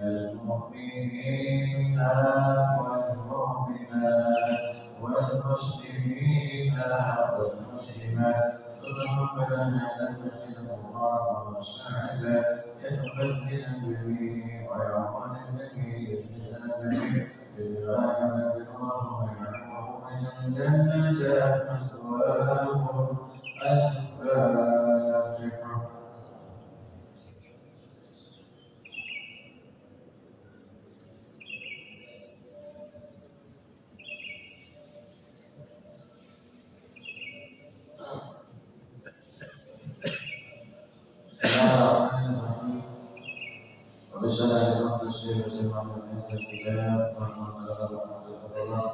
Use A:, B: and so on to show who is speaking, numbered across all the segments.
A: المؤمنين والمؤمنات والمسلمين والمسلمات تقبل هذا المسجد المبارك وسعدا يتقبل الجميع ويعطى الجميع يجزي الجميع بالله بالله ويعلمه من الجنة مثواهم الفاتحة. وبشرى المتصل وسمع من الكتاب ورحمة الله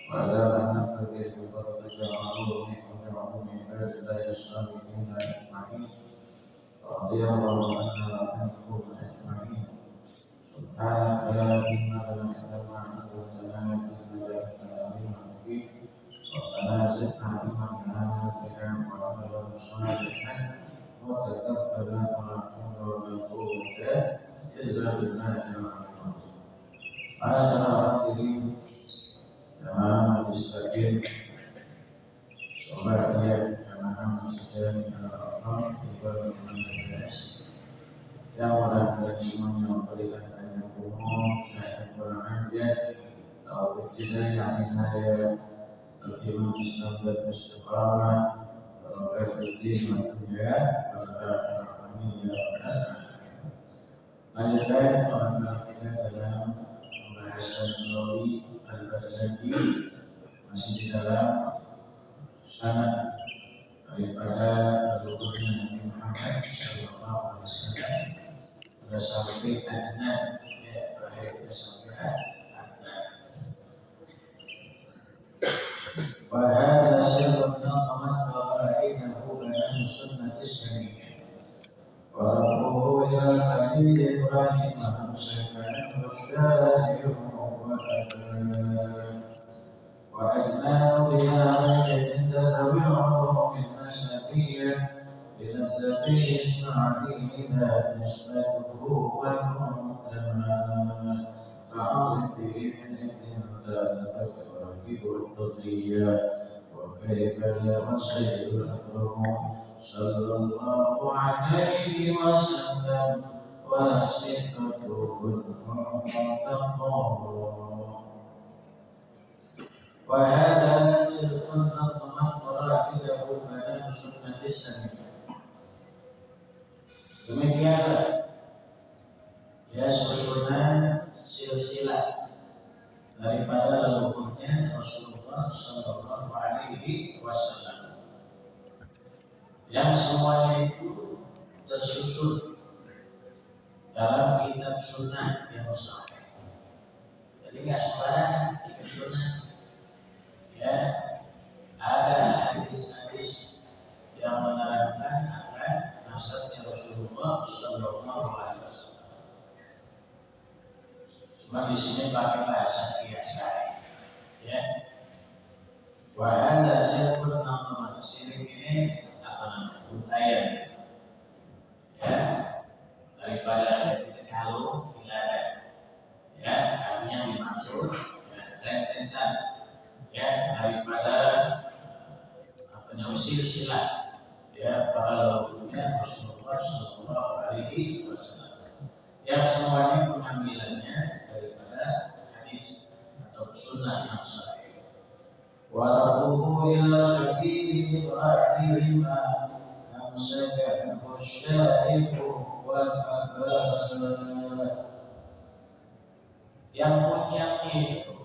A: وعلى أن نبتغي ببركة عروض وعروض عباد الله الصالحين أجمعين رضي الله عنا وعنكم أجمعين سبحانك لا علم لنا إلا ما علمتنا إنك أنت العليم الحكيم ربنا زدنا علما نافعا وعملا صالحا وتقبل ما حول ولا قوة إلا بالله العظيم. Para hadirin jamaah mustaqim, sobatnya jamaah masjid Al-Arqam ibadah 16 yang mudah-mudahan semuanya memberikan banyak umum saya berhajat taufik hidayah hidayah al-iman Islam dan istiqamah barakatuh din wa dunia amin ya rabbal alamin. Lanjutkan langkah kita dalam pembahasan Nawawi Al-Barzanji masih di dalam sanad daripada leluhurnya Nabi Muhammad Sallallahu Alaihi Wasallam sudah sampai Adnan, ya terakhir kita sampai Adnan. Wahada sirrun naqamat fawaidahu bayan sunnati saniyah wa rabbuhu ila al-khalil Ibrahim hamsakan wasyarihum وأجناه إلى غير ذوي العلوم النسبية إلى النبي إسماعيل نسبته ومنتمى فعظم به من ذلك التراكيب القضية وكيف لا سيد الأكرم صلى الله عليه وسلم وسيدته المنتقى. وهذا سلك نظمت مراحله بيان سنة السنة. Demikianlah ya susunan silsilah daripada leluhurnya Rasulullah Sallallahu Alaihi Wasallam yang semuanya itu tersusun dalam kitab sunnah yang sahih. Jadi nggak sembarangan kitab sunnah. Ya, ada hadis-hadis yang menerangkan akan nasabnya Rasulullah Sallallahu Alaihi Wasallam. Cuma di sini pakai bahasa biasa, ya. Wahada sirrun naqamat, sirik ini apa namanya? Untayan, ya. Daripada kalau iladah, ya, artinya dimaksud, ya, rentetan. Ya, daripada apa namanya silsilah ya para leluhurnya Rasulullah Sallallahu Alaihi Wasallam yang semuanya pengambilannya daripada hadis atau sunnah yang sahih. Warabuhu ila khabiri Ibrahim amsaka musyariku wa abad. Yang puncaknya itu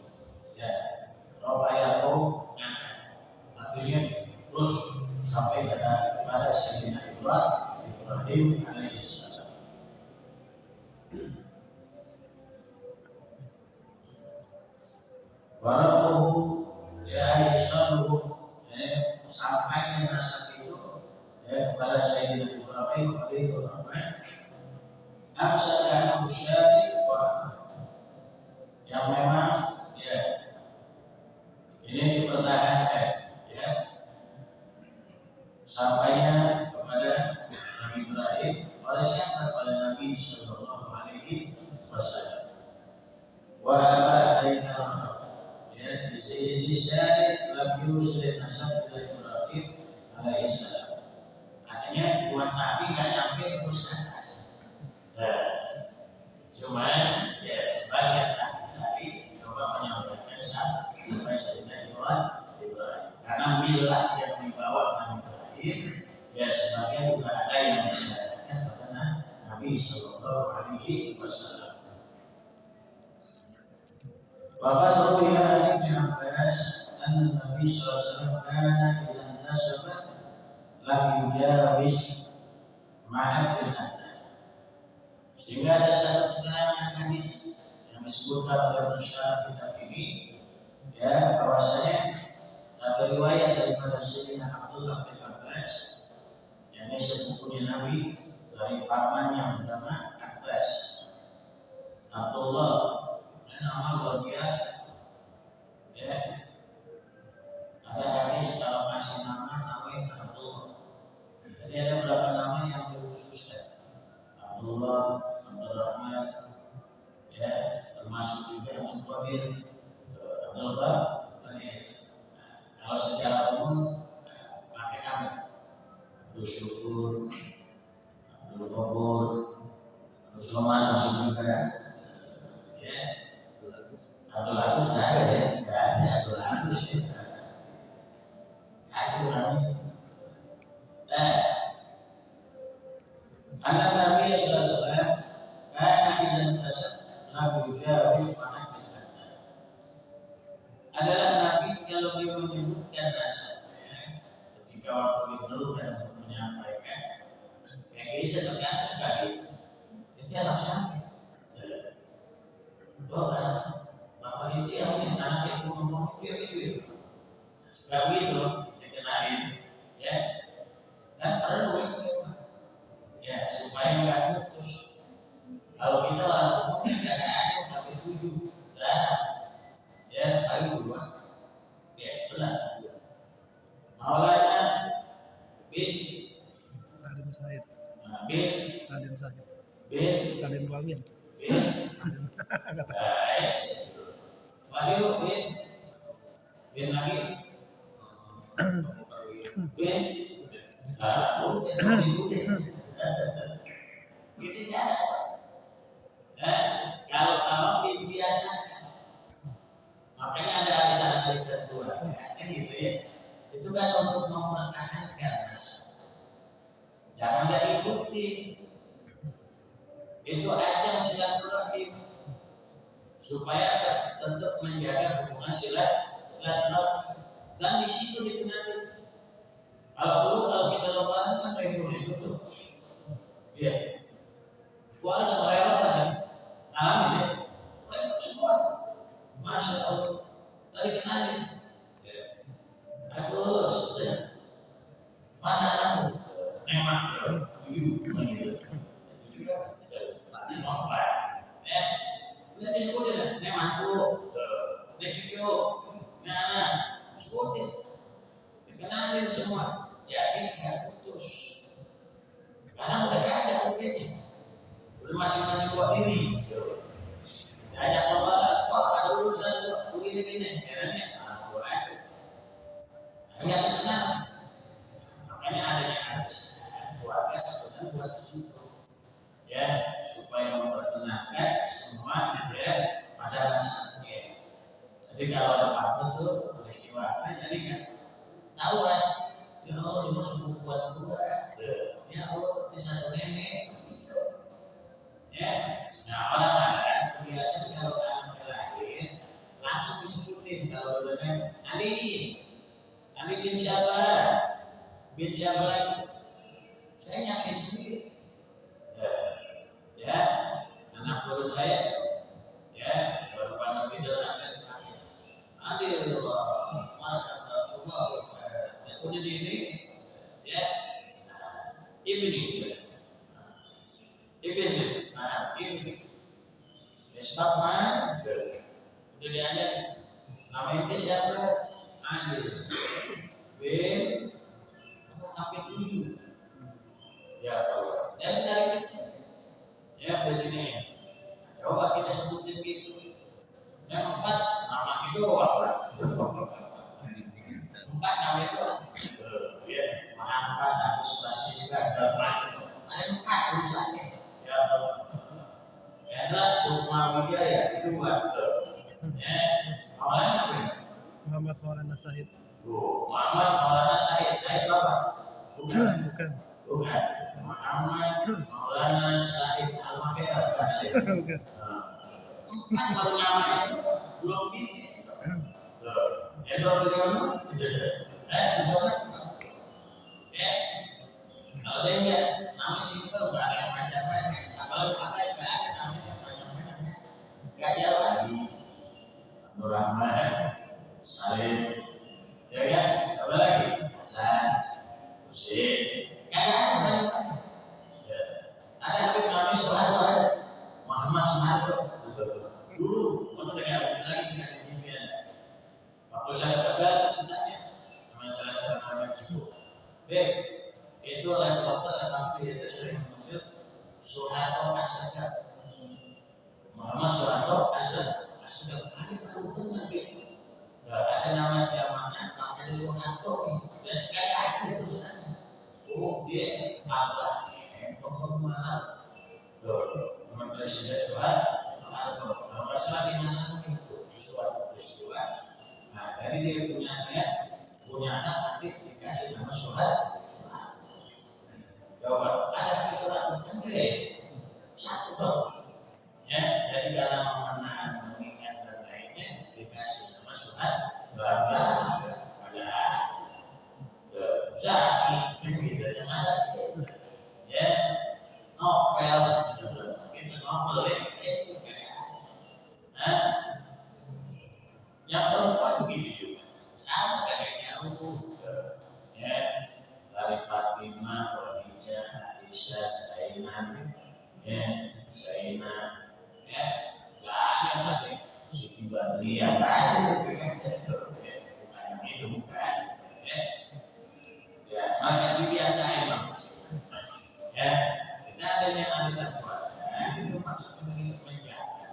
A: Rabayatu artinya terus sampai kepada kepada Sayyidina Ibrahim alaihissalam. Walaupun ya Islam sampai nasab itu kepada Sayyidina Ibrahim alaihissalam, amsakahu syari wa yang memang ya ini dipertahankan ya sampainya kepada Nabi Ibrahim oleh siapa? Pada Nabi Sallallahu Alaihi Wasallam. Wa alaihal ya jadi syari lam yusil nasab Ibrahim alaihissalam. Artinya buat Nabi nggak nyampe terus ke atas. Nah, cuma ya sebagian dari coba menyampaikan sampai Sayyidina Ibrahim. Karena milah yang dibawa Nabi Ibrahim, ya sebagian juga ada yang disyaratkan pada Nabi Sallallahu Alaihi Wasallam. Waqad ruwiya Ibnu Abbas anna Nabi Sallallahu Alaihi Wasallam kana idza nasaba lam yujawiz ma'ad bin Adnan. Sehingga ada satu keterangan hadis yang disebutkan oleh pensyarah kitab ini, ya bahwasanya satu riwayat daripada Sayyidina Abdullah bin Abbas, yang ini sepupunya Nabi dari paman yang bernama Abbas. Abdullah, nama luar biasa. Ya, ada hadis kalau kasih nama Abdullah. Jadi ada beberapa nama yang dikhususkan. Abdullah, Abdurrahman, ya termasuk juga Abdul Qadir, Abdul Qadir. Kalau secara umum pakai nama Abdul Syukur, Abdul Qabur, Abdul Somad masuk juga. Ya, Abdul Agus nggak ada ya, nggak ada Abdul Agus ya. Ada namanya. Anak Nabi Sallallahu Alaihi Wasallam karena idan tasab Nabi Dawud adalah Nabi kalau dia menyebutkan nasabnya ketika waktu diperlukan untuk menyampaikan yang kita terkadang sekali itu anak sampai bapak itu yang anaknya ngomong itu nggak begitu dikenalin ya dan perlu ya supaya nggak putus. Kalau kita orang umumnya nggak ada sampai 7 ya paling 2 ya benar. Maulana bin
B: Raden Said,
A: bin
B: Raden Said,
A: bin
B: Raden Wamin,
A: bin Wahyu bin lagi bin gitu ya. Kalau biasa, makanya ada arisan-arisan tua, kan gitu ya. Itu kan untuk mempertahankan jangan nggak ikuti. Itu ajang silaturahim supaya tetap menjaga hubungan silaturahim dan di situ dikenali. Kalau kita lebaran kan kayak gini tuh, ya. Keluarga mereka kan alami ya, mereka semua, masya Allah, lagi kenalin. Bagus, ya. Mana kamu? Memang, ya. Udah disebutin, memang tuh, video, nah, sebutin, dikenalin semua. Jadi nggak putus. Karena udah ada mungkin, udah masing-masing buat diri. Banyak pembalas, ada urusan begini-begini. Caranya, aku aja. Hanya kenal. Makanya adanya harus keluarga sebenarnya buat situ. Ya, supaya memperkenalkan semua ya pada nasabnya. Jadi kalau ada apa tuh peristiwa apa, jadi kan tahu kan. Ya Allah dimasuk buat gua, ya Allah bisa nenek gitu, ya. Nah orang ada kebiasaan kalau anak lahir langsung disebutin kalau udah Ali bin siapa lagi, Saya yakin sendiri. Ya, anak baru saya, ya, baru pandang video adil, macam semua saya punya diri, ya, ini, sebab mana? Jadi ada nama itu siapa? Adil, B, tapi 7, ya kalau dari kecil, ya begini, coba kita sebutin gitu. Yang 4 nama itu apa? 4 nama itu, ya, Muhammad, Agus, Basisga, segala macam. Ada 4 tulisannya. Ya, adalah Sukma Wijaya itu 2. Ya, awalnya apa?
B: Muhammad Maulana Syahid.
A: Muhammad Maulana Syahid, Syahid apa? Bukan.
B: Bukan.
A: Muhammad Maulana Syahid Al-Mahir.
B: Bukan.
A: Baru nama itu belum bisa. Ya kalau bagaimana? Ya, kalau dia enggak nama simpel nggak ada yang macam-macam. Kalau kata nggak ada namanya macam-macam. Nggak jauh lagi. Nur Rahman, Salim, ya kan? Siapa lagi? Hasan, Husin. Nggak ada macam-macam. Ada Habib Nabi Soeharto, Muhammad Soeharto. Dulu, mana dengar lagi sekali impian. Waktu saya berada sebenarnya sama salah nama itu. Itu reporter tetapi itu sering muncul Soeharto Asegaf. Muhammad Soeharto Asegaf. Ada baru dengar ada nama jamaahnya namanya Soeharto nih. Dan kayak ada tulisannya. Oh dia abah penggemar. Teman Presiden Soeharto. Kalau masalah di mana itu suatu peristiwa. Nah, dari dia punya anak nanti dikasih nama Soeharto. Jawab, ada surat menteri satu dong. Ya, jadi kalau mengingat dan lainnya dikasih nama Soeharto. Bangga pada Zaki gitu yang ada. Ya, Nobel kita Nobel itu. Yang perempuan begitu juga, sama kayak jauh, ya dari Fatimah, Khadijah, Aisyah, Zainab, ya Zainab, ya banyak lagi, Siti Badriah, bukan itu bukan, ya maka dibiasain ya kita adanya arisan keluarga itu maksudnya menjaga.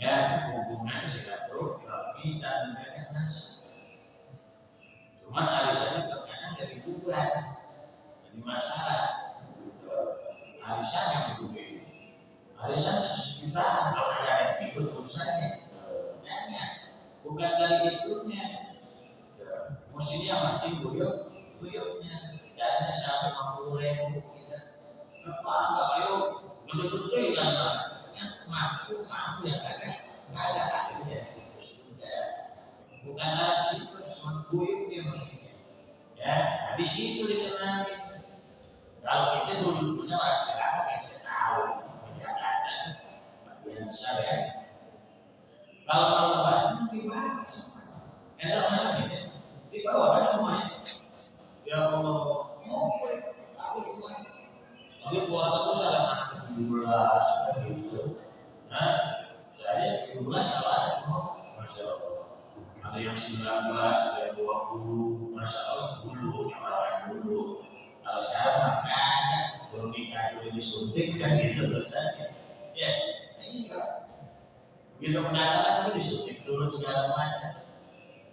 A: Ya, hubungan silaturahmi dan menjaga nas. Cuma arisannya terkadang dari bulan, jadi masalah. Arisan yang berbeda. Arisan sekitar kalau ada yang ikut urusannya, bukan dari itunya. Mestinya mati buyuknya. Dana sampai 50.000 kita. Apa enggak ayo gede-gede kan? Mampu yang kagak akhirnya sudah bukan dalam situ cuma buyut dia mestinya ya. Nah, di situ dikenali kalau kita dulu-dulunya orang Jakarta yang saya tahu Jakarta bagian besar ya. Kalau lebaran itu di bawah semua enak banget di bawah kan semuanya ya. Kalau mau aku lagi keluarga salah anak 17 gitu. Nah, saya 17 salah Masya Allah. Ada yang 19, ada yang 20, Masya Allah dulu, orang dulu. Kalau sekarang makanya belum nikah itu disuntik kan gitu rasanya. Ya, ini enggak. Begitu pendaftaran itu disuntik dulu segala macam.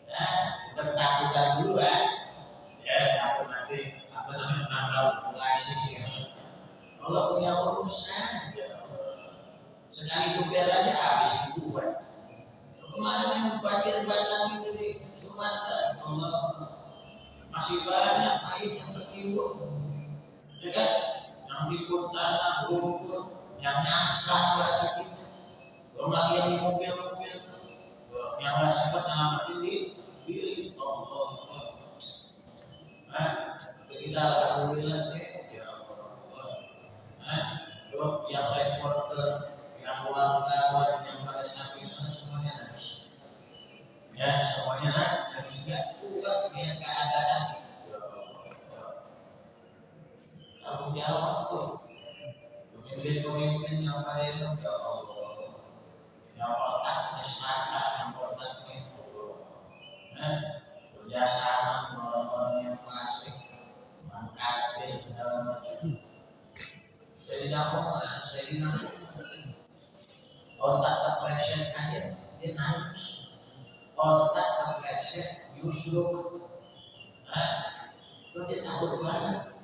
A: Nah, udah ketakutan dulu kan. Ya, takut nanti apa namanya menambah populasi segala. Kalau punya urusan, ya sekali tuker aja habis ribuan. Kemarin yang bagian itu di Sumatera, Allah masih banyak air yang tertimbun, ya kan? Yang timbun tanah, rumput, yang nyasar bahasa kita. Belum lagi yang di mobil-mobil, yang nggak sempat nyelamatin diri, Allah. Nah, kita alhamdulillah ya. tanggung jawab tuh. Pemimpin yang pada itu ya Allah, yang otaknya salah, yang otaknya itu, kerjasama orang-orang yang klasik, mengkaji segala macam. Saya tidak otak terpleset aja, dia nangis. Otak terpleset, yusruk, itu dia takut banget.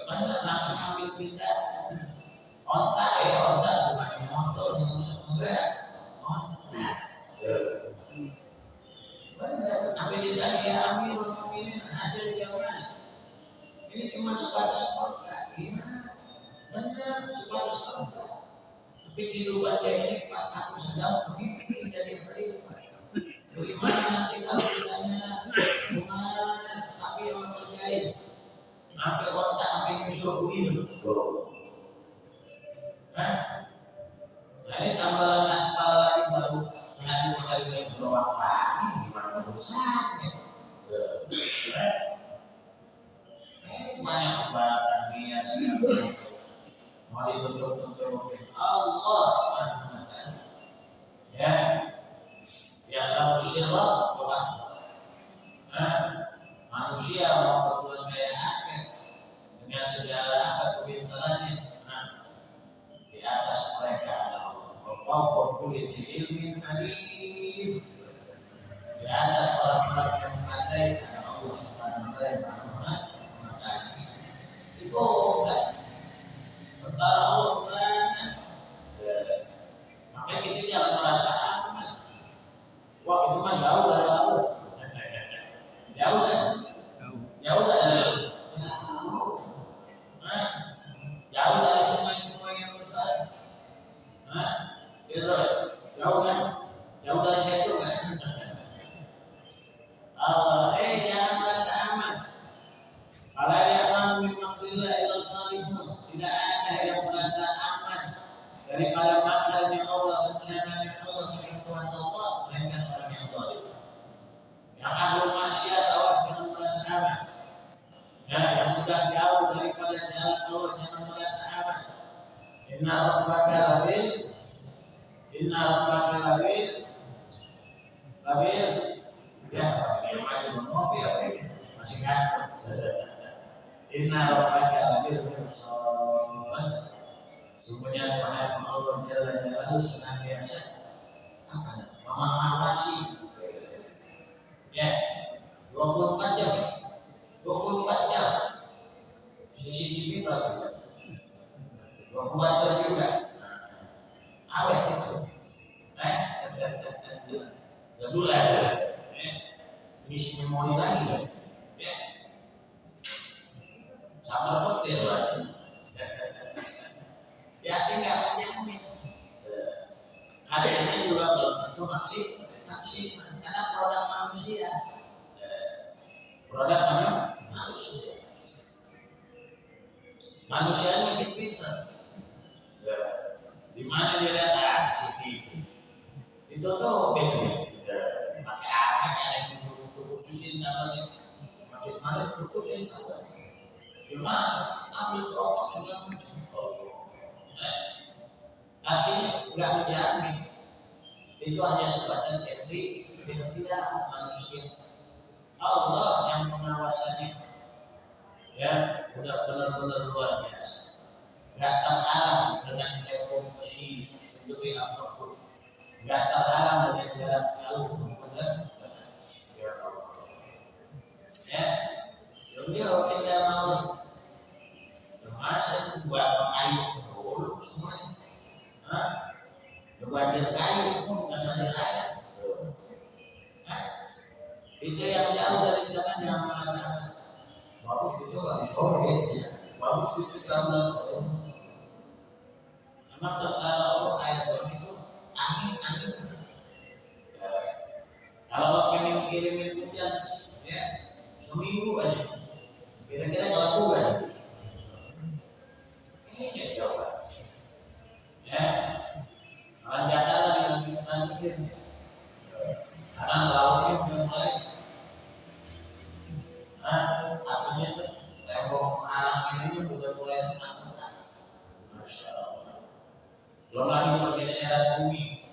A: Mana langsung ambil tindakan. Otak bukan motor yang rusak enggak. Otak. Benar. Ambil ditanya ambil ini ada jangan. Ini cuma sebatas otak. Iya. Benar sebatas otak. Tapi kehidupan ini pas aku sedang bermimpi jadi berlipat. Bagaimana nanti kalau ditanya Tuhan, tapi yang terjadi sampai otak sampai nyusul ini. Nah ini tambahan aspal lagi baru sekali 2 kali lagi berulang lagi gimana rusaknya. Banyak pembahasan dia siapa mau ditutup-tutupin Allah ya ya Allah sirah Allah manusia mau berbuat kayak apa dengan segala apa kepintarannya di atas mereka ada Allah wa kulli ilmin alim di atas orang-orang yang pandai ada Allah Subhanahu wa taala yang maha mengetahui itu tentara Allah banyak. Makanya kita jangan merasa aman. Wah itu mah jauh dari laut. Jauh kan? Jauh dari laut. Jauh dari sungai-sungai yang besar. Gitu. Jauh kan? Jauh dari situ kan? Jangan merasa aman. Kalau yang minmakrillah ilal talibun, tidak ada yang merasa aman daripada makarnya Allah, rencananya Allah, kekuatan Allah, melainkan orang yang zalim. Yang ahli maksiat awas jangan merasa aman. Ya, yang sudah jauh daripada jalan Allah jangan merasa aman. Inna rabbaka labil, ya, dia maju mengopi apa ini masih ngantuk. Inna rabbaka labil mirsad. Sungguhnya Tuhan Allah Jalla Jalaluhu senantiasa mengawasi ya 24 jam CCTV berapa 24 jam juga awet itu jadullah ngisi memori lagi ya sama hotel lagi ya tinggal menjamin hasilnya juga belum tentu maksimal karena produk manusia manusianya bikin pintar di mana dia lihat CCTV itu tuh pakai apa yang putusin namanya maksud mana putusin namanya gimana ambil rokok dengan artinya nggak menjamin itu hanya sebatas safety dia manusia Allah yang pengawasannya ya udah benar-benar luar biasa nggak terhalang dengan teknologi sendiri apapun nggak terhalang dengan jarak jauh benar ya Allah ya dia tidak mau masa buat kayu dulu semuanya Bandir kayu pun bukan bandir air. Itu yang jauh dari sana yang merasa bagus itu nggak disore, bagus itu gambar. Memang tentara Allah air itu angin. Kalau pengen kirimin hujan, ya seminggu aja. Kira-kira laku kan? Ini coba. Ya. Jakarta yang kita tanyakin karena lautnya udah mulai artinya itu tembok pergeseran bumi,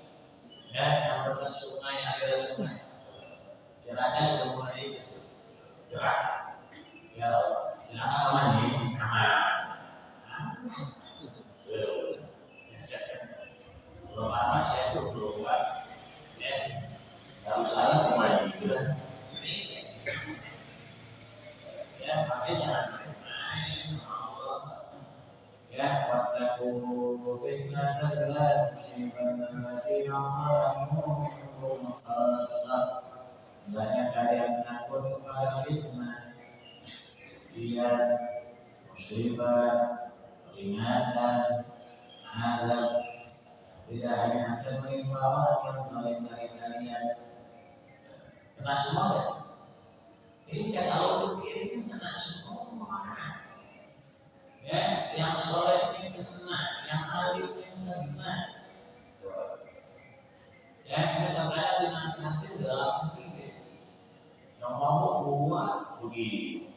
A: ya, yang dekat sungai, aliran sungai. Jaraknya sudah mulai gerak. Ya, jangan aman nih, aman. Belum lama saya tuh keluar, ya, kalau salah pemain itu kan, ya, makanya jangan main, Allah. Ya, wattaqu fitnatan la tusibanna alladziina zalamu minkum khassah. Hendaknya kalian takut kepada fitnah, ujian, musibah, peringatan, azab. Tidak hanya akan menimpa orang yang lain dari kalian. Kena semua kan? Ini kalau begini kena semua. Ya, yang soleh ini kena, yang alim ini kena. Ya, kita kadang dinasihati dalam hati. Yang ngomong buat begini,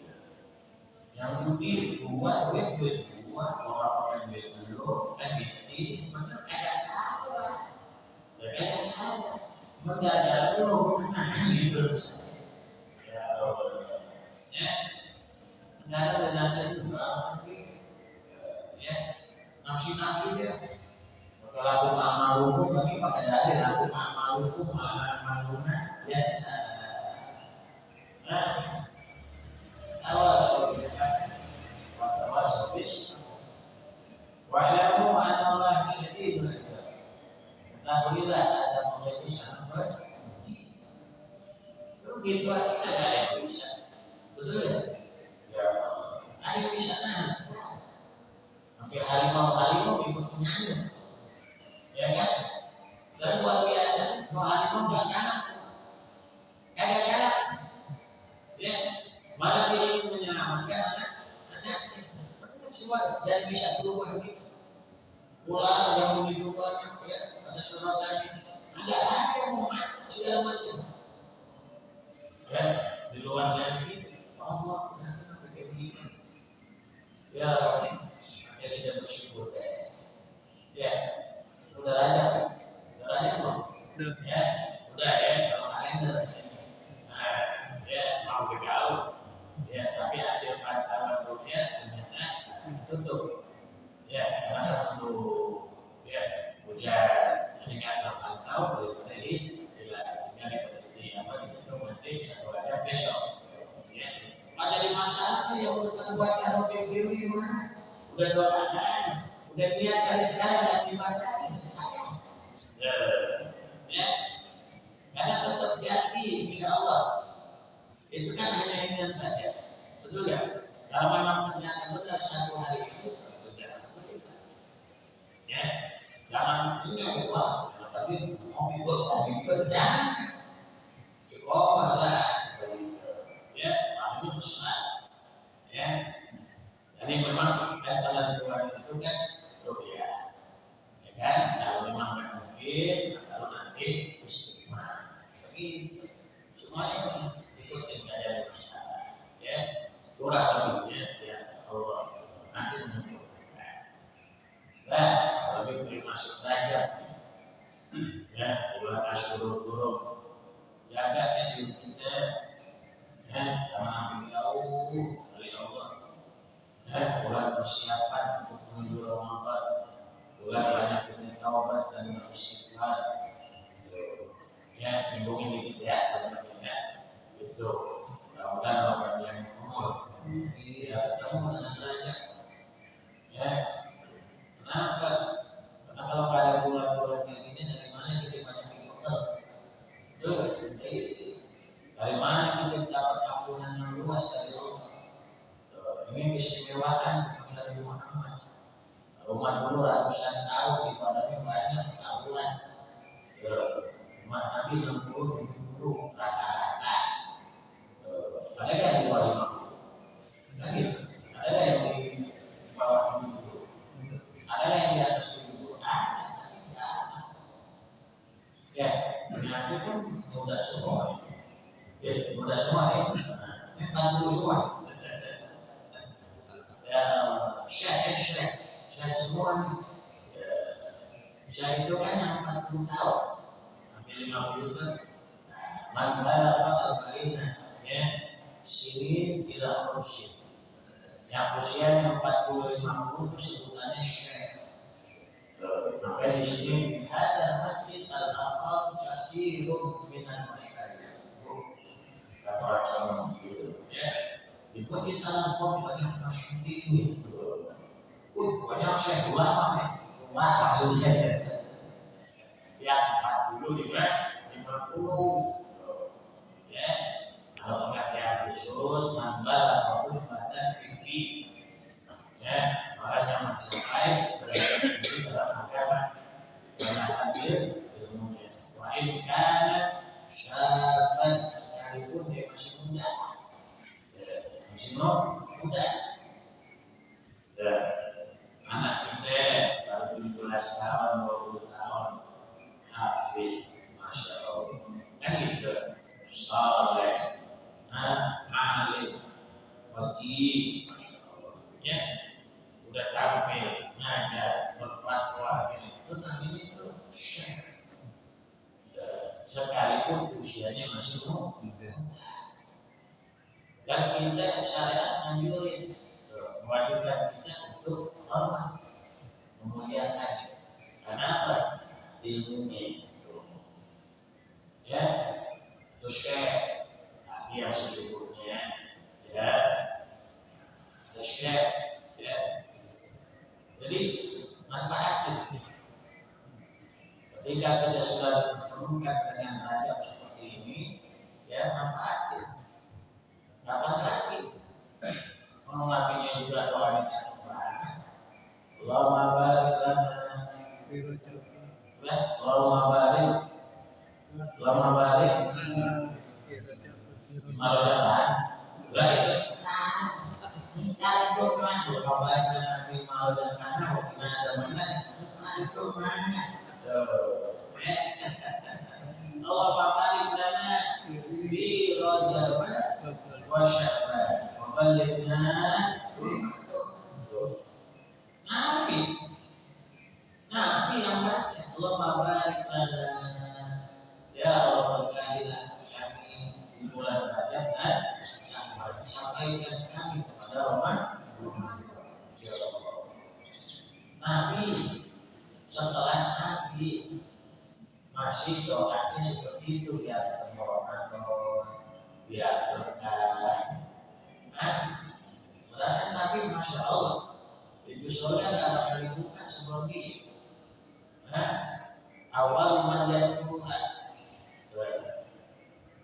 A: yang begini buat duit buat orang pakai duit dulu kan gitu. Benar ada salah, ada salah. Mendadak dulu gitu. Ya, nggak ada nasihat juga lagi. Ya, nafsu dia. Kalau aku amal hukum lagi pakai dalil aku amal hukum amaluna biasa. Awal sobihan, awal sobis. Wa'lamu anna Allah syadidul iqab. Ketahuilah ada menjadi sangat begitu kita nggak ada yang bisa, betul ya? Ya, ada yang bisa sampai harimau ikut menyanyi, ya kan? Dan luar biasa, harimau nggak kalah, ya. Malah dia ingin menyelamatkan anak, semua dan bisa berubah gitu. Ular yang menghidupkannya, ya, ada sorotannya, ada yang mau makan segala macam. Ya, di luar lagi Allah kenapa kayak begini? Ya, makanya kita bersyukur deh. Ya, udah ada belum? Ya, udah ya, kalau kalender. Nah, ya mau bergaul. Ya, tapi hasil pantauan dunia ternyata tutup. Ya, karena untuk ya hujan, jadi nggak terpantau daripada ini satu aja besok. Ya. Ada di masalah yang udah baca review mana? Udah doakan, udah lihat kali sekarang yang dibaca. Ya, karena tetap jadi, insya Allah. Itu kan hanya ingin saja, betul ya? Kalau memang ternyata benar satu hari itu, ya, jangan ini wah, tapi mau ikut jangan. Oh malah, ya, itu besar, ya. Jadi memang dalam Tuhan itu kan rupiah, ya kan? Kalau memang mungkin, kalau nanti istimewa, begitu. Semuanya ikutin aja masalah, ya. Kurang lebihnya, ya Allah nanti menentukan. Nah, kalau lebih masuk saja, ya, bulan turun. Jaga diri kita, ya, jangan ambil jauh dari Allah. Ya, bulan persiapan untuk menuju Ramadan, bulan banyak kita taubat dan beristighfar. Ya, minggu ini kita ya, itu. Mudah-mudahan Ramadan yang umur, kita ketemu dengan raja. Ya, kenapa? Karena kalau pada bulan-bulan yang ini dari mana kita banyak ikut? Dari mana kita dapat ampunan yang luas dari Allah? Ini keistimewaan Nabi Muhammad. Umat dulu ratusan tahun ibadahnya banyak tahunan. Umat Nabi 60-70 rata-rata. Ada yang di bawah 50? Lagi, ada yang di bawah 70? Ada yang di atas 70? Ada. Ya, ternyata kan mudah semua. Ya, mudah semua ya. Ini 60 semua. Ya, saya semua nih. Bisa itu kan yang 40 tahun sampai 50 tahun. Man balagha arba'ina ya sinin ila khamsin. Yang usianya 40-50 itu sebutannya syekh. Maka di sini ada masjid al-aqam kasirun minan masyarakat. Kata sama gitu ya. Di masjid al-aqam banyak masjid ini. Banyak syekh ulama ya. Wah maksudnya yang 40 juga 50 ya. Kalau pengertian khusus nambah apapun badan tinggi ya, orang yang mencapai derajat tinggi dalam agama dan ambil ilmunya. Wa in kana syaban sekalipun dia masih muda, masih muda. Ya, anak kita baru 17 tahun, 20 tahun, hafid, masya Allah, kan gitu, soleh, alim, bagi, masya Allah, ya. Udah tampil, ngajar, berfatwa ini, itu namanya itu syekh. Sekalipun usianya masih muda. Dan kita syariat menganjurin, mewajibkan kita untuk hormat, memuliakan. Kenapa? Ilmunya itu, ya, itu syekh. Tapi yang sebelumnya, ya, itu syekh, ya. Jadi manfaatkan. Ketika kita sudah menemukan dengan adab seperti ini, ya manfaatkan. Kapan lagi? Mengapinya juga doa yang sangat banyak. Allahumma barik lana, Allahumma barik, Allahumma barik, marojakan. Udah itu. Kalau mah kabarnya Nabi mau dan mana ada mana itu mana Allah barik lana bi rajab wa sya'ban wa balighna Nabi yang baca Allah barik lana ya Allah berkailah kami di bulan Rajab dan sampaikan kami kepada Ramadan. Nabi setelah Nabi masih doanya seperti itu biar ketemu Ramadan, biar berkah. Berarti Nabi masya Allah itu soalnya nggak bakal dibuka sebelum ini. Awal manjat Tuhan,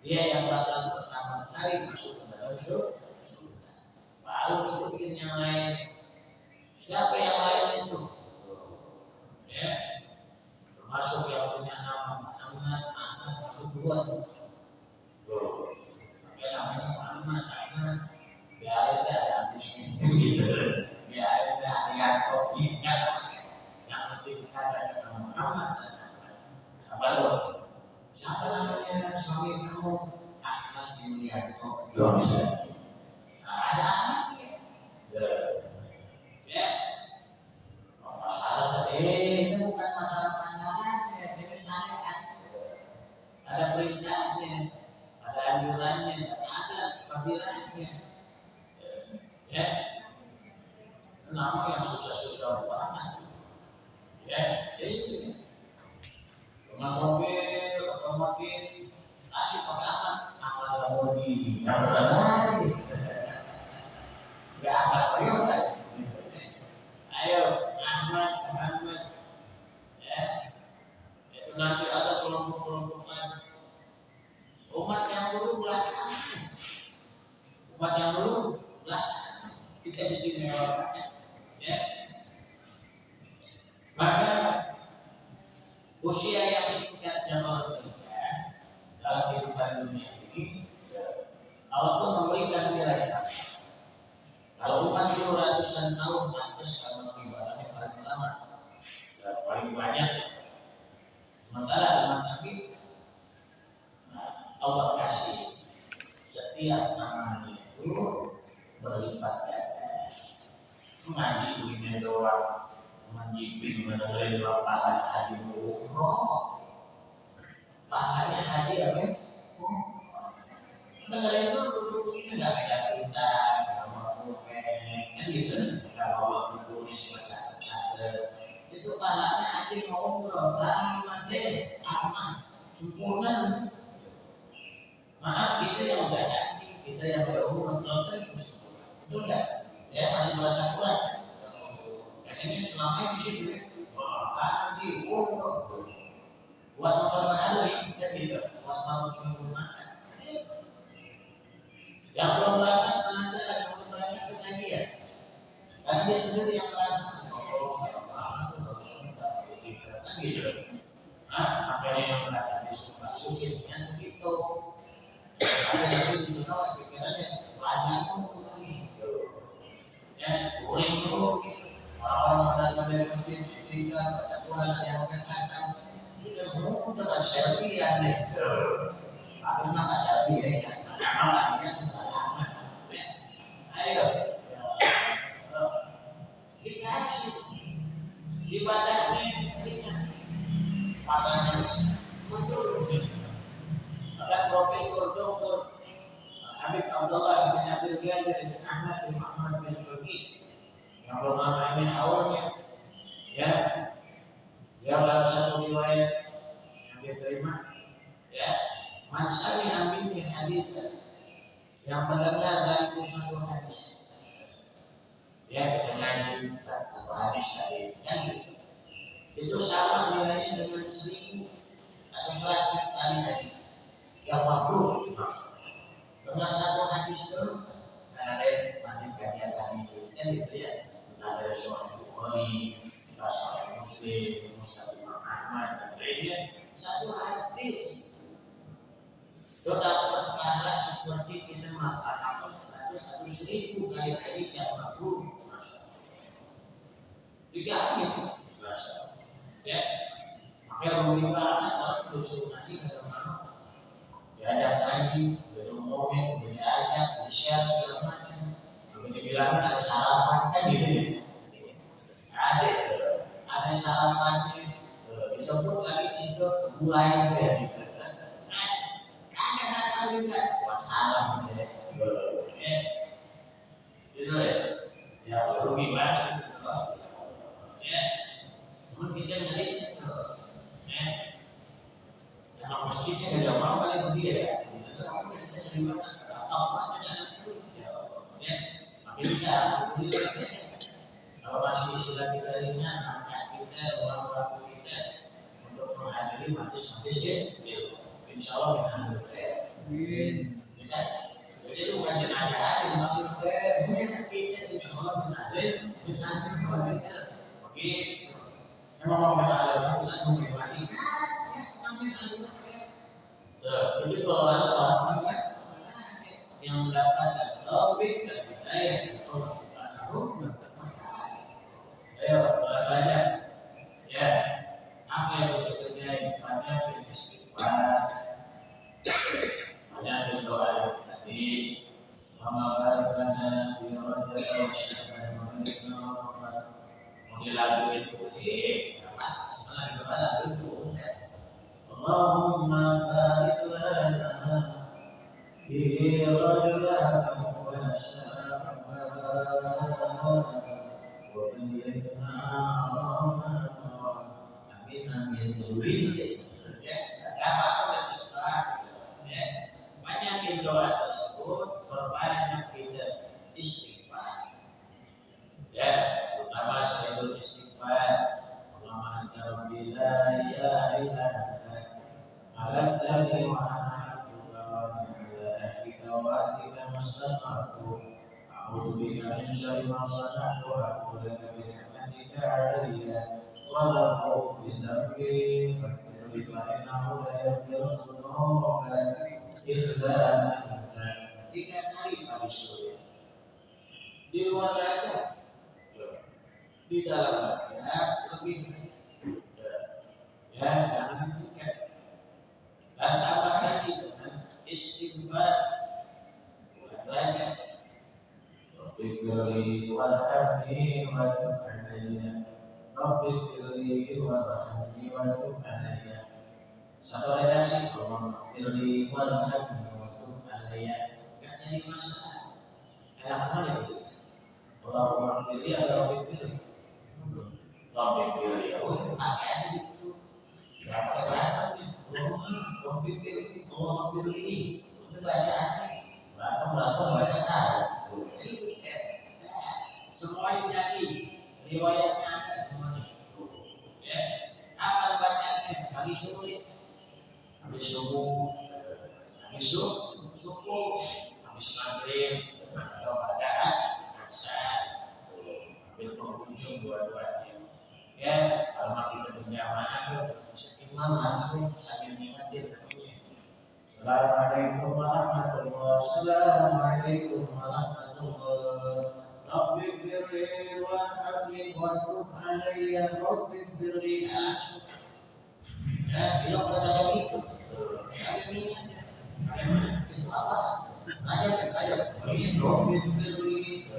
A: dia yang bakal pertama kali masuk ke dalam surga. Baru ikutin yang lain. Siapa yang lain itu? Ya, termasuk yang punya nama Muhammad, Ahmad masuk duluan. Pakai namanya Muhammad, Ahmad. Biar ada artisnya gitu. Biar ada Arianto, ingat. Yang penting kata Muhammad dan Ahmad. Baru siapa namanya suami kamu? Ahmad Yulianto. Gak bisa. Ada anaknya. Ya. Masalah tadi itu bukan masalah pasangannya, ini syariat. Ada perintahnya, ada anjurannya, ada fadilahnya. Ya. Nama yang susah-susah banget. Ya, itu. Dengan mobil, otomotif, kasih pakai apa? Ahmad Lamborghini. Yang berani. Gak ada perintah. Ayo Ahmad, Muhammad, ya. Itu nanti ada kelompok-kelompokan umat yang dulu belakangan. Umat yang dulu belakangan. Kita di sini orangnya, ya. Maka usia yang singkat jamaah kita dalam kehidupan dunia ini, Allah pun memberikan nilai. Kalau umat itu ratusan tahun pantas kalau ibadahnya paling lama, paling banyak. Sementara umat Nabi, Allah kasih setiap amalnya itu berlipat ganda. Mengaji begini doang, menjipin menerai lapangan haji umroh. Pahalanya haji apa? Negara itu dulu ini nggak beda kita, kalau kupeng, kan gitu. Kalau waktu tulis catat, itu pahalanya haji mau umroh, lama deh, aman, sempurna. Maaf kita yang udah haji, kita yang udah umroh itu enggak, ya masih merasa kurang. Yang ini selama ini sih haji umroh, buat memperbaiki hari, ya gitu, buat memperbaiki. Yang belum berangkat penasaran, belum berangkat ketagihan. Karena dia sendiri yang merasa, oh kalau banget tuh harus minta begitu, kan gitu. Makanya yang berangkat di suka susahnya begitu. Sampai nanti di sana pikirannya banyak tuh lagi. Ya, boleh tuh. Orang-orang dari masjid tiga baca Quran yang mengatakan, udah mudah selfie ya deh. Aku nak selfie ya. Malah dia sembarangan. Ayo, dikasih ibadahnya ringan, makanya mundur. Ada Profesor Doktor Habib Abdullah bin Abdul Qadir bin Ahmad bin Muhammad bin Bagi yang bernama ini awalnya, ya, dia dalam satu riwayat yang dia terima, ya. Man sami'a minni haditsan, yang mendengar dari satu hadis, ya dengan satu hadis tadi, kan gitu. Itu sama nilainya dengan 1000 atau 100 kali tadi yang makruh dengan satu hadis itu. Karena ada banyak kajian tadi tuliskan gitu ya, ada Sahih Bukhari, Sahih Muslim, Musnad Imam Ahmad dan lainnya. Satu hadis dapat pahala seperti kita melaksanakan 100.000 kali hadis yang makruh. Dikasih, ya. Makanya rugi banget kalau telusur lagi kalau mau diajak lagi, berumumin, diajak, di-share segala macam. Kalau dibilang ada sarapan kan gitu ya. Ada sarapannya, disebut lagi di situ mulai dari juga masalah gitu ya. Gitu ya. Ya rugi banget gitu loh. Ya. Cuma kita ngeliat itu. Ya. Yang masjidnya enggak mau kali dia ya. Itu aku kita gimana? Apa itu? Ya. Akhirnya alhamdulillah ya. Kalau masih istilah kita ringan, anak kita, orang-orang kita untuk menghadiri majlis-majlis ya. Insya Allah kita hadir fair. Jadi itu bukan jenazah, dimaksud ke kita insya Allah menhadir, begitu. Memang mau menhadir, harus mengimani. Jadi kalau ada orang yang mendapatkan taufik dan hidayah dari Allah Subhanahu wa Ta'ala, ayo belajar, ya. Apa yang kita kerjain? Banyak istighfar. Banyak doa tadi, Muhammad lana bi rajab wa sya'ban wa balikna wa rahmat. Mungkin lagu itu boleh, karena doa lagu itu boleh. Allahumma barik lana bi rajab wa sya'ban wa balikna rahmat. Amin amin. Ya, apa banyak doa tersebut berbanyak kita istighfar, ya, terutama selalu istighfar. Allahumma anta rabbi la ilaha illa anta khalaqtani wa ana abduka wa ala ahdika wa ahdika mastata'tu a'udzu bika min syarri ma sana'tu wa a'udzu bika bi ni'matika 'alayya wa a'udzu bi dzambi faghfir li fa innahu la yaghfiru dzunuba illa anta. 3 kali pagi sore. Di luar raja, di dalam raja lebih ya, jangan dihentikan. Dan tambah lagi dengan istighfar bulan raja. Rabbighfirli warhamni wa tub 'alayya Rabbi firli warhamni wa tub alayya. Satu redaksi kalau firli warhamni wa tub alayya enggak jadi masalah. Enak mana itu? Allahumma firli atau Rabbi firli? Rabbi firli ya udah pakai aja gitu. Enggak pakai berantem ya. Rabbi firli, Allahumma firli. Udah baca aja. Berantem baca tahu. Jadi semua yang jadi riwayatnya ada semuanya. Ya, apa bacanya? Habis sulit, habis subuh, habis subuh, habis maghrib, atau pada asar. Ambil penghujung dua-duanya. Ya, kalau kita berjamaah ke imam langsung sambil mengingatin. Assalamualaikum warahmatullahi wabarakatuh. Assalamualaikum warahmatullahi. Rabbi firli warhamni wa tub alayya. Rabbi firli. Ya, bilang kata itu. Sambil mengingatnya. Itu apa? Aja. Ini Rabbi firli.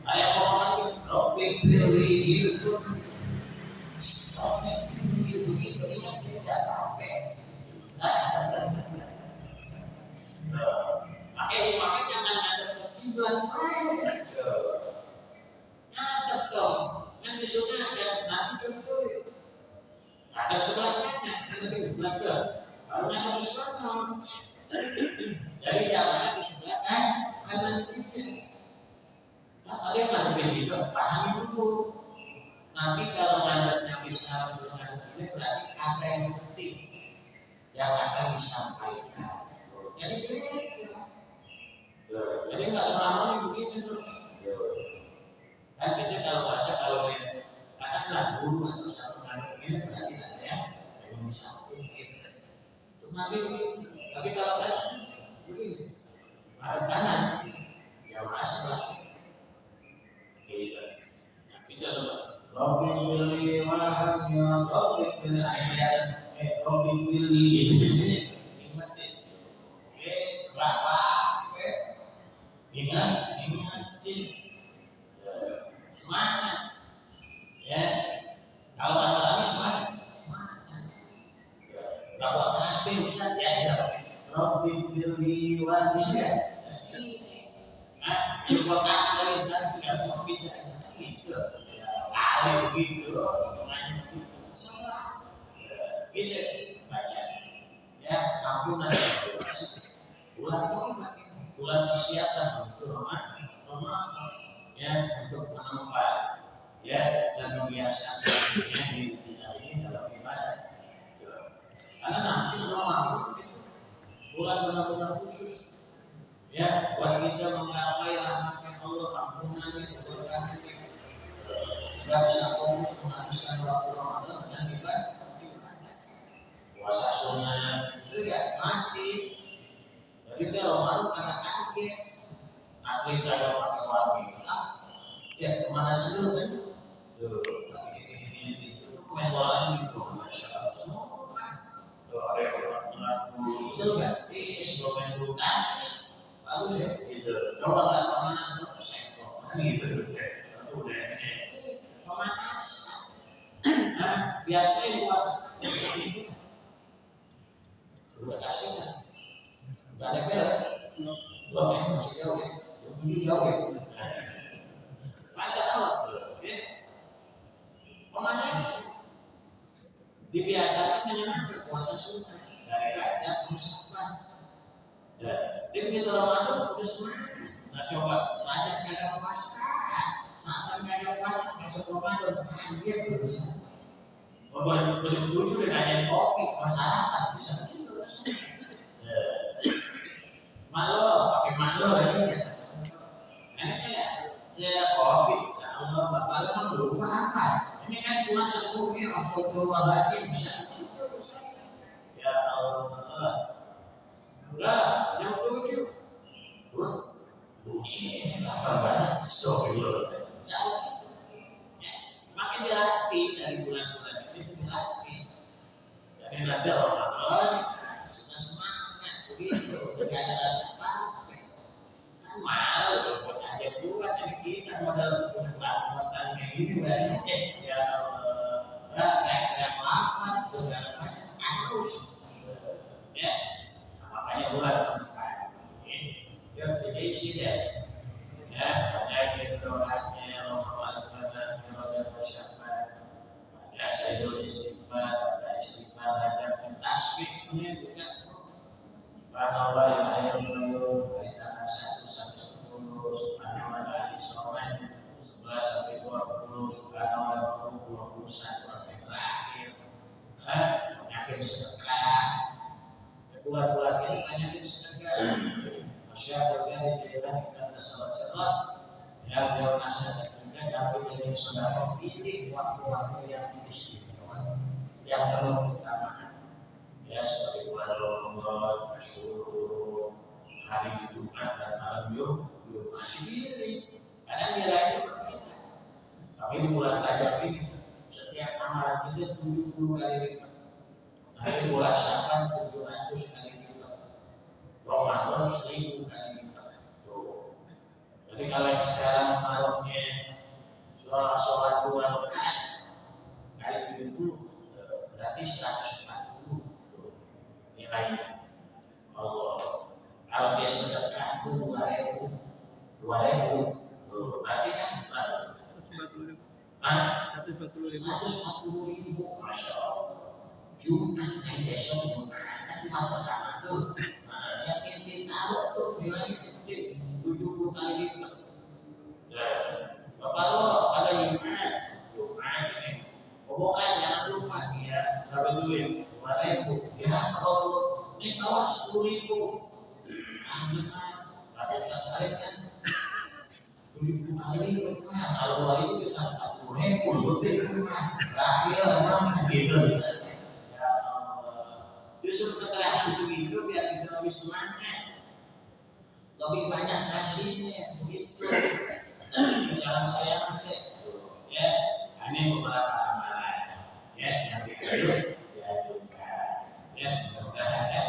A: Ayat Muhammad Rabbi firli itu. Rabbi firli begitu ingat tidak apa. Makanya jangan ada kiblat aja. Ngadep dong. Nanti sudah ada nanti jodoh. Ngadep sebelah kanan, nanti sebelah ke. Kalau ngadep sebelah jadi jangan di sebelah kanan kita. Ada yang ngadepin gitu, pahami dulu. Nanti kalau ngadepnya bisa berusaha ini berarti ada yang penting yang akan disampaikan. Jadi beda. Jadi nggak selamanya begitu. Kan kita kalau bahasa kalau katakanlah guru atau satu ngadep ini berarti ada yang disampaikan. Itu nabi begitu. Tapi kalau kan begini, ada kanan, ya masalah. Gitu. Nah, kita Rabbi firli warhamni wa Rabbi firli Rabbi firli ingatin berapa ingatin semangat ya kalau ada lagi semangat berapa tasbih Ustaz ya Rabbi firli wa bisa itu pertama kali Ustaz tidak bisa gitu kali begitu salah gitu baca ya ampunan bulan persiapan untuk ya untuk menempat ya dan membiasakan di ini dalam ibadah karena nanti Ramadan itu bulan benar-benar khusus ya buat kita menggapai rahmatnya Allah ampunannya keberkahannya sehingga bisa fokus menghabiskan waktu Ramadan dan ibadah puasa sunnah itu ya mati. Jadi kalau malu anak-anak ya atlet ada pakai warna ya kemana sih lu kan? Itu main bola gitu semua kan? Ada yang itu kan? Sebelum main bulu tangkis bagus ya gitu. Coba nggak pemanas lu sektor kan gitu udah pemanas. Nah biasanya puasa udah kasih kan? Gak ada bel, belum ya masih jauh ya, tujuh jauh ya. Masya Allah, pemanas dibiasakan menyenangkan puasa sunnah dari raja kemusapan. Dia begitu Ramadan udah semangat. Nah coba raja kagak puasa, saat kagak puasa masuk Ramadan, dia berusaha. Belum tujuh dengan yang kopi masyarakat bisa begitu. Malu, pakai malu lagi ya. Enak ya kopi. Ya Allah, bapak memang lupa apa? Ini kan puasa kopi, Astagfirullahaladzim bisa begitu. Ya Allah. Lah, yang tujuh. Ini lapar banget. Astagfirullah. Jauh. Makin dilatih dari bulan-bulan ini dilatih. Dari nanti Ramadan sudah semangat begitu. Gak ada rasa capek. Kan malu buat aja buat jadi kita modal buatan kayak gini biasanya. Ya Allah. doanya dan bersyabat ada sayyidul istighfar ada istighfar ada tasbih punya juga bahwa yang lahir dulu dari tanggal 1 sampai 10 subhanallah di soal 11 sampai 20 subhanallah 21 sampai terakhir penyakit sedekah bulan-bulan ini penyakit sedekah masyarakat dari jalan kita salat ya beliau nasihat kita tapi dari saudara pilih waktu-waktu yang istimewa yang perlu utamakan ya seperti bulan Ramadan, Asyura, hari Jumat dan malam Jumat pilih karena nilai itu berbeda. Tapi di bulan Rajab ini setiap amalan kita 70 kali lipat. Hari bulan Syaban 700 kali lipat. Ramadan 1000 kali lipat. Jadi kalau yang sekarang malamnya sholat 2 rakaat kali 70 berarti 140 nilainya. Allah kalau dia sedekah itu 2000 berarti kan 140.000 Masya Allah Jumat yang besok Jumat nanti malam pertama tuh yang kita tahu tuh nilainya gede 70 kali lipat ya Bapak lo ada Jumat ini pokoknya jangan lupa ya berapa duit 2.000 ya kalau ini kawan 10.000 benar ratusan kali kan 70 kali kalau 2.000 bisa 40.000 lebih kan terakhir memang gitu ya Allah justru keterangan begitu biar kita lebih semangat lebih banyak nasinya begitu jangan saya nanti ya ini beberapa amalan ya yang kita diajukan ya mudah-mudahan ya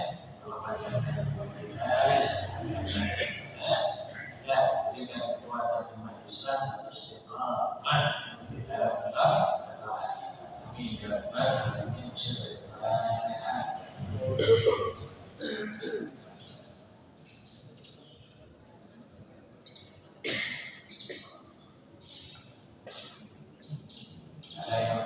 A: kalau banyak ya berikan kekuatan umat Islam dan istiqamah di dalam Allah atau amin ya rabbal alamin. Ada yang